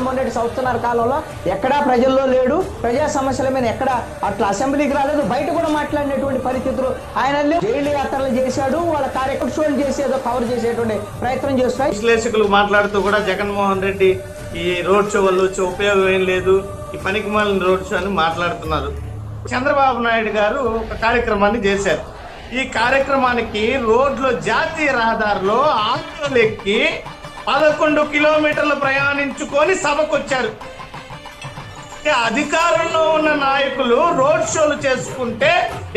జగన్మోహన్ రెడ్డి సంవత్సరాల కాలంలో ఎక్కడా ప్రజల్లో లేడు, ప్రజా సమస్యల మీద ఎక్కడ అట్లా అసెంబ్లీకి రాలేదు, బయట కూడా మాట్లాడినటువంటి పరిస్థితులు. ఆయన జైలు యాత్రలు చేశాడు, వాళ్ళ కార్యకర్తలు చేసేదో కవర్ చేసేటువంటి ప్రయత్నం చేస్తాయి. విశ్లేషకులు మాట్లాడుతూ కూడా జగన్మోహన్ రెడ్డి ఈ రోడ్ షో వల్ల వచ్చే ఉపయోగం ఏం లేదు, ఈ పనికి మాలిన రోడ్ షో అని మాట్లాడుతున్నారు. చంద్రబాబు నాయుడు గారు ఒక కార్యక్రమాన్ని చేశారు. ఈ కార్యక్రమానికి రోడ్లో జాతీయ రహదారిలో ఆటోలు ఎక్కి 11 కిలోమీటర్లు ప్రయాణించుకొని సభకు వచ్చారు. అధికారంలో ఉన్న నాయకులు రోడ్ షోలు చేసుకుంటే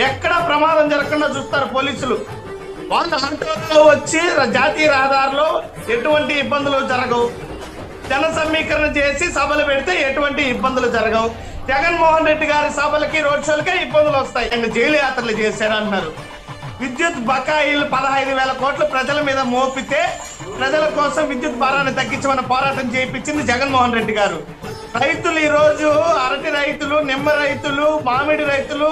ఎక్కడ ప్రమాదం జరగకుండా చూస్తారు పోలీసులు. వాళ్ళు ఆటోలో వచ్చి జాతీయ రహదారిలో ఎటువంటి ఇబ్బందులు జరగవు, జన సమీకరణ చేసి సభలు పెడితే ఎటువంటి ఇబ్బందులు జరగవు. జగన్మోహన్ రెడ్డి గారి సభలకి రోడ్ షోలకే ఇబ్బందులు వస్తాయి. ఆయన జైలు యాత్రలు చేశారన్నారు. విద్యుత్ బకాయిలు 15,000 కోట్లు ప్రజల మీద మోపితే ప్రజల కోసం విద్యుత్ భారాన్ని తగ్గించమని పోరాటం చేయించింది జగన్మోహన్ రెడ్డి గారు. రైతులు ఈరోజు అరటి రైతులు, నిమ్మ రైతులు, మామిడి రైతులు,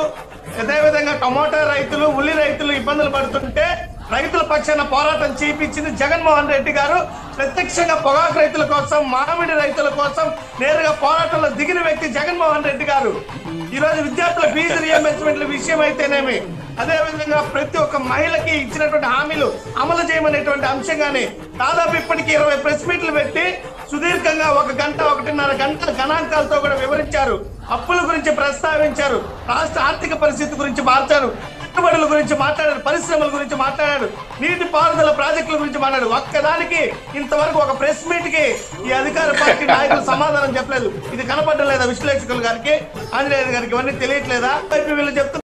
అదేవిధంగా టమోటా రైతులు, ఉల్లి రైతులు ఇబ్బందులు పడుతుంటే రైతుల పక్షాన పోరాటం చేయించింది జగన్మోహన్ రెడ్డి గారు. ప్రత్యక్షంగా పొగాకు రైతుల కోసం, మామిడి రైతుల కోసం నేరుగా పోరాటంలో దిగిన వ్యక్తి జగన్మోహన్ రెడ్డి గారు. ఈరోజు విద్యార్థుల ఫీజు రియంబర్స్మెంట్ల విషయం అయితేనేమి, అదేవిధంగా ప్రతి ఒక్క మహిళకి ఇచ్చినటువంటి హామీలు అమలు చేయమనేటువంటి అంశంగానే దాదాపు ఇప్పటికీ 20 ప్రెస్ మీట్లు పెట్టి సుదీర్ఘంగా 1 గంట 1.5 గంటల గణాంకాలతో కూడా వివరించారు. అప్పుల గురించి ప్రస్తావించారు, రాష్ట్ర ఆర్థిక పరిస్థితి గురించి మార్చారు, పెట్టుబడుల గురించి మాట్లాడారు, పరిశ్రమల గురించి మాట్లాడారు, నీటి పారుదల ప్రాజెక్టుల గురించి మాట్లాడారు. ఒక్కదానికి ఇంతవరకు ఒక ప్రెస్ మీట్ కి ఈ అధికార పార్టీ నాయకులు సమాధానం చెప్పలేదు. ఇది కనపడలేదా విశ్లేషకుల గారికి, ఆంజనేయ గారికి? ఇవన్నీ తెలియట్లేదా? వీళ్ళు చెప్తున్నారు